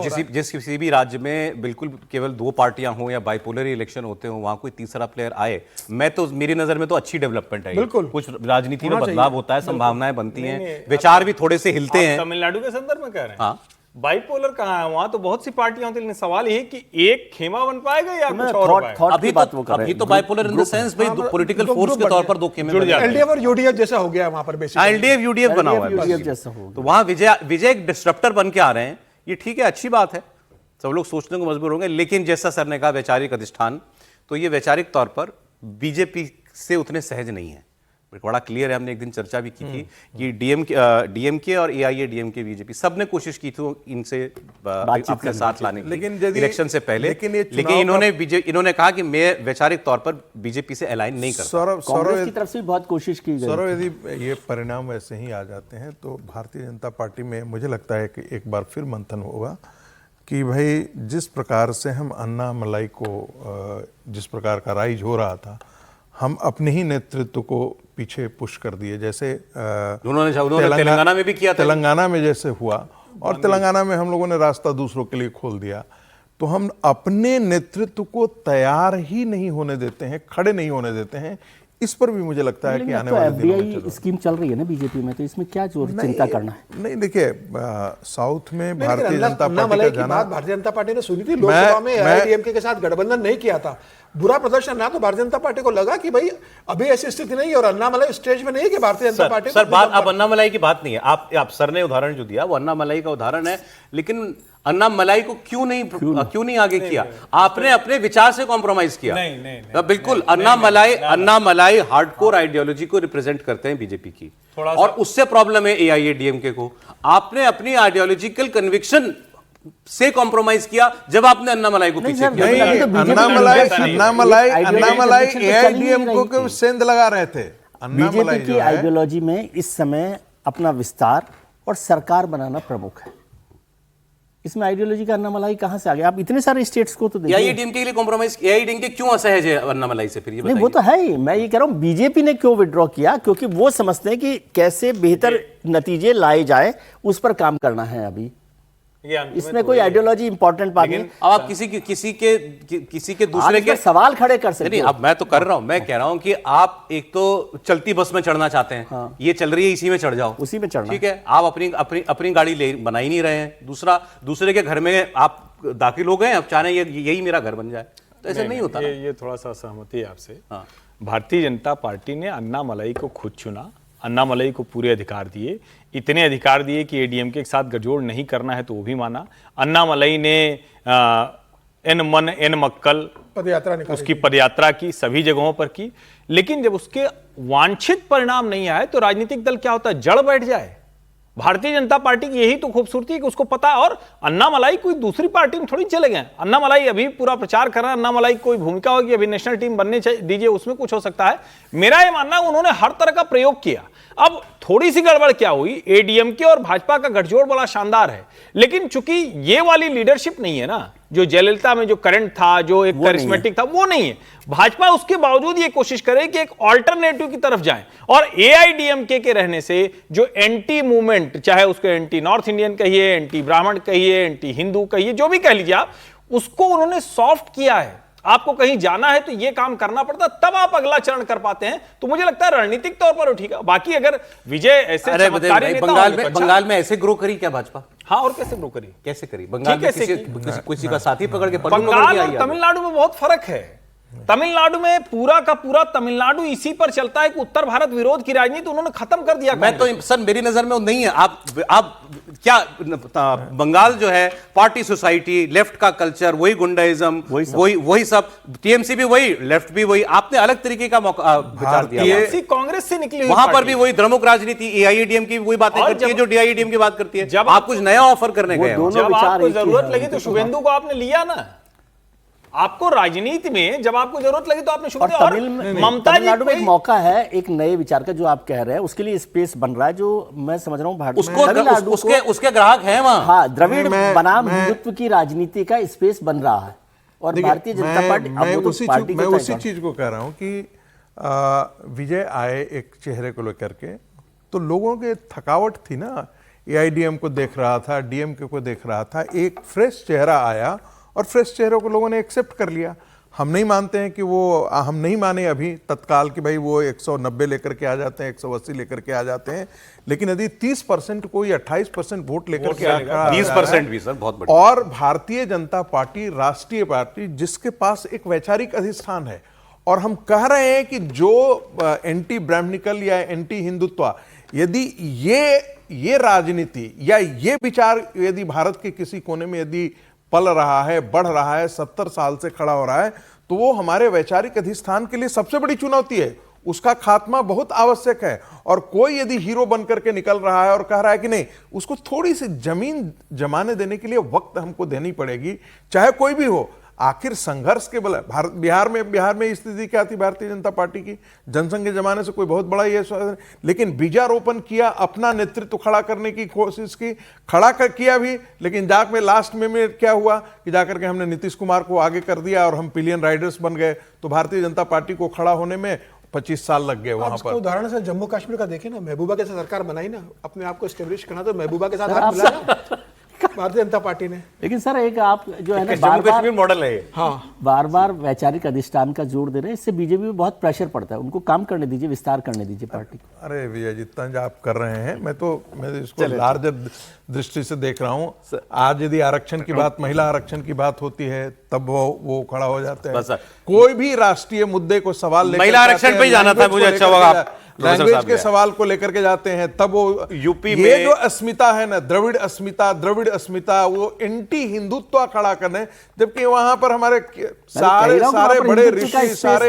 जिस किसी भी राज्य में बिल्कुल केवल दो पार्टियां हों या बाइपोलर इलेक्शन होते हो, वहां कोई तीसरा प्लेयर आए, मेरी नजर में तो अच्छी डेवलपमेंट है। बिल्कुल कुछ राजनीति में बदलाव होता है, संभावनाएं बनती हैं, विचार भी थोड़े से हिलते हैं। तमिलनाडु के संदर्भ में कह रहे हैं। हाँ, बाइपोलर कहाँ है? वहां तो बहुत सी पार्टियां होती, लेकिन सवाल ये कि एक खेमा बन पाएगा या कुछ और हो पाएगा? अभी तो बाइपोलर इन द सेंस भाई पॉलिटिकल फोर्स के तौर पर दो खेमे जुड़ जाते हैं। एलडीएफ और यूडीएफ जैसा हो गया वहां पर बेसिकली। एलडीएफ यूडीएफ बना हुआ है, तो वहां विजय एक डिस्ट्रप्टर बन के आ रहे हैं। ये ठीक है, अच्छी बात है, सब लोग सोचने को मजबूर होंगे। लेकिन जैसा सर ने कहा वैचारिक अधिष्ठान, तो ये वैचारिक तौर पर बीजेपी से उतने सहज नहीं है। बड़ा क्लियर है, हमने एक दिन चर्चा भी की थी कि डीएमके और एआईएडीएमके बीजेपी सब ने कोशिश की थी इनसे अपने साथ लाने की, लेकिन इलेक्शन से पहले। लेकिन इन्होंने कहा कि मैं वैचारिक तौर पर बीजेपी से अलाइन नहीं करता। कांग्रेस की तरफ से बहुत कोशिश की गई। सौरव, यदि ये परिणाम वैसे ही आ जाते हैं तो भारतीय जनता पार्टी में मुझे लगता है कि एक बार फिर मंथन होगा कि भाई जिस प्रकार से हम अन्ना मलाई को जिस प्रकार का राइज हो रहा था, हम अपने ही नेतृत्व को पीछे पुश कर दिए। जैसे उन्होंने तेलंगाना में भी किया था, तेलंगाना में जैसे हुआ, और तेलंगाना में हम लोगों ने रास्ता दूसरों के लिए खोल दिया। तो हम अपने नेतृत्व को तैयार ही नहीं होने देते हैं, खड़े नहीं होने देते हैं। इस पर भी मुझे लगता है कि आने वाले दिनों में स्कीम चल रही है ना बीजेपी में, तो इसमें क्या चिंता करना है? नहीं, देखिए साउथ में भारतीय जनता पार्टी का जाना, भारतीय जनता पार्टी ने सुनी थी लोकसभा में एआईएडीएमके के साथ गठबंधन नहीं किया था, बुरा प्रदर्शन ना, तो भारतीय जनता पार्टी को लगा कि भाई अभी ऐसी स्थिति नहीं है और अन्नामलाई स्टेज में नहीं है कि भारतीय जनता पार्टी। सर बात अब अन्नामलाई की बात नहीं है, आप सर ने उदाहरण जो दिया वो अन्नामलाई का उदाहरण है, लेकिन अन्नामलाई को क्यों नहीं आगे किया? आपने अपने विचार से कॉम्प्रोमाइज किया। नहीं, बिल्कुल अन्नामलाई हार्डकोर आइडियोलॉजी को रिप्रेजेंट करते हैं बीजेपी की, और उससे प्रॉब्लम है एआईएडीएमके को। आपने अपनी आइडियोलॉजिकल कन्विक्शन से कॉम्प्रोमाइज किया जब आपने अन्नामलाई को पीछे किया। अन्नामलाई एआईएडीएमके को सेंध लगा रहे थे। बीजेपी की आइडियोलॉजी में इस समय अपना विस्तार और सरकार बनाना प्रमुख है। इसमें आइडियोलॉजी का अन्नामलाई कहां से आ गया? आप इतने सारे स्टेट्स को तो देखिए। एआईएडीएमके के लिए कॉम्प्रोमाइज, एआईएडीएमके क्यों असहज है अन्नामलाई से? फिर ये नहीं, वो तो है ही। मैं ये कह रहा हूं बीजेपी ने क्यों विड्रॉ किया, क्योंकि वो समझते हैं कि कैसे बेहतर नतीजे लाए जाए, उस पर काम करना है अभी। इसमें कोई आइडियोलॉजी इंपॉर्टेंट बात नहीं। अब आप किसी के दूसरे के सवाल खड़े कर सकते नहीं। अब मैं तो कर रहा हूं, मैं कह रहा हूं कि आप एक तो चलती बस में चढ़ना चाहते हैं। हाँ। ये चल रही है, इसी में चढ़ जाओ, उसी में चढ़ना। ठीक है, आप अपनी गाड़ी बना ही नहीं रहे हैं। दूसरे के घर में आप दाखिल हो गए, अब चाह रहे हैं यही मेरा घर बन जाए, तो ऐसा नहीं होता। ये थोड़ा सा सहमति है आपसे। भारतीय जनता पार्टी ने अन्नामलाई को खुद चुना, अन्नामलाई को पूरे अधिकार दिए, इतने अधिकार दिए कि एडीएमके के साथ गठजोड़ नहीं करना है तो वो भी माना। अन्नामलाई ने एन मन एन मक्कल उसकी पदयात्रा की, सभी जगहों पर की, लेकिन जब उसके वांछित परिणाम नहीं आए तो राजनीतिक दल क्या होता है, जड़ बैठ जाए। भारतीय जनता पार्टी की यही तो खूबसूरती है कि उसको पता, और अन्नामलाई कोई दूसरी पार्टी में थोड़ी चले गए। अन्नामलाई अभी पूरा प्रचार कर रहा है, अन्नामलाई कोई भूमिका होगी, अभी नेशनल टीम बनने दीजिए, उसमें कुछ हो सकता है। मेरा यह मानना है उन्होंने हर तरह का प्रयोग किया। अब थोड़ी सी गड़बड़ क्या हुई, एडीएमके और भाजपा का गठजोड़ बड़ा शानदार है, लेकिन चूंकि ये वाली लीडरशिप नहीं है ना, जो जयललिता में जो करंट था, जो एक करिश्मेटिक था, वो नहीं है। भाजपा उसके बावजूद ये कोशिश करे कि एक ऑल्टरनेटिव की तरफ जाए, और एआईडीएमके के रहने से जो एंटी मूवमेंट, चाहे उसको एंटी नॉर्थ इंडियन कहिए, एंटी ब्राह्मण कहिए, एंटी हिंदू कहिए, जो भी कह लीजिए आप, उसको उन्होंने सॉफ्ट किया है। आपको कहीं जाना है तो ये काम करना पड़ता, तब आप अगला चरण कर पाते हैं। तो मुझे लगता है रणनीतिक तौर पर ठीक है। बाकी अगर विजय ऐसे बंगाल में ऐसे ग्रो करी क्या भाजपा? हाँ, और कैसे ग्रो करी? कैसे करी? बंगाल में किसी का साथी पकड़ के बंगाल और तमिलनाडु में बहुत फर्क है। तमिलनाडु में पूरा का पूरा तमिलनाडु इसी पर चलता है कि उत्तर भारत विरोध की राजनीति उन्होंने खत्म कर दिया। मैं तो सर, मेरी नजर में वो नहीं है। आप क्या, बंगाल जो है पार्टी सोसाइटी, लेफ्ट का कल्चर, वही गुंडाइज्म, वही सब, टीएमसी भी वही, लेफ्ट भी वही। आपने अलग तरीके का विचार दिया। कांग्रेस से निकली हुई वहां पर भी वही द्रमुक राजनीति, एआईएडीएम की वही बातें करती है जो डीआईएडीएम की बात करती है। जब आप कुछ नया ऑफर करने गए, जब आपको जरूरत लगी तो शुभेंदु को आपने लिया ना। आपको राजनीति में जब आपको जरूरत लगी तो आपने शुरू किया। ममता तमिलनाडु में एक मौका है एक नए विचार का, जो आप कह रहे हैं, उसके लिए स्पेस बन रहा है, जो मैं समझ रहा हूँ भारत उसके ग्राहक हैं वहां। हाँ, द्रविड़ बनाम हिंदुत्व की राजनीति का स्पेस बन रहा है, और भारतीय जनता पार्टी मैं उसी चीज को कह रहा हूँ कि विजय आए एक चेहरे को लेकर के, तो लोगों के थकावट थी ना, एआईडीएम को देख रहा था, डीएमके को देख रहा था, एक फ्रेश चेहरा आया और फ्रेश चेहरे को लोगों ने एक्सेप्ट कर लिया। हम नहीं मानते हैं कि वो, हम नहीं माने अभी तत्काल कि भाई वो 190 लेकर के आ जाते हैं, 180 लेकर के आ जाते हैं, लेकिन यदि 30% कोई 28% वोट लेकर के आ 20% भी सर बहुत बड़ी। और भारतीय जनता पार्टी राष्ट्रीय पार्टी जिसके पास एक वैचारिक अधिष्ठान है, और हम कह रहे हैं कि जो एंटी ब्राह्मणिकल या एंटी हिंदुत्व, यदि ये राजनीति या ये विचार यदि भारत के किसी कोने में यदि पल रहा है, बढ़ रहा है, 70 साल से खड़ा हो रहा है, तो वो हमारे वैचारिक अधिष्ठान के लिए सबसे बड़ी चुनौती है। उसका खात्मा बहुत आवश्यक है। और कोई यदि हीरो बनकर के निकल रहा है और कह रहा है कि नहीं, उसको थोड़ी सी जमीन जमाने देने के लिए वक्त हमको देनी पड़ेगी, चाहे कोई भी हो। आखिर संघर्ष के बल भारत, बिहार में स्थिति क्या थी भारतीय जनता पार्टी की? जनसंघ के जमाने से कोई बहुत बड़ा ये, लेकिन बीजारोपण किया, अपना नेतृत्व खड़ा करने की कोशिश की, किया भी, लेकिन जाकर लास्ट में क्या हुआ कि जाकर के हमने नीतीश कुमार को आगे कर दिया और हम पिलियन राइडर्स बन गए। तो भारतीय जनता पार्टी को खड़ा होने में 25 साल लग गए वहां पर। उदाहरण से जम्मू कश्मीर का देखें ना, महबूबा के साथ सरकार बनाई ना, अपने आप को एस्टेब्लिश करना, तो महबूबा के साथ हाथ मिलाया भारतीय जनता पार्टी ने। लेकिन सर एक आप जो है ना जम्मू कश्मीर मॉडल है। हाँ, बार बार वैचारिक अधिष्ठान का जोर दे रहे हैं, इससे बीजेपी में बहुत प्रेशर पड़ता है। उनको काम करने दीजिए, विस्तार करने दीजिए पार्टी को। अरे विजय, जितना आप कर रहे हैं, मैं इसको लार्जर दृष्टि से देख रहा हूं। आज यदि आरक्षण की बात, महिला आरक्षण की बात होती है, तब वो खड़ा हो जाते हैं। कोई भी राष्ट्रीय मुद्दे को सवाल लेकर, महिला आरक्षण पे ही जाना था, मुझे अच्छा लगा। लैंग्वेज के सवाल को लेकर के जाते हैं, तब वो यूपी में ये जो अस्मिता है ना, द्रविड़ अस्मिता, वो एंटी हिंदुत्व खड़ा करने, जबकि वहां पर हमारे सारे बड़े ऋषि, सारे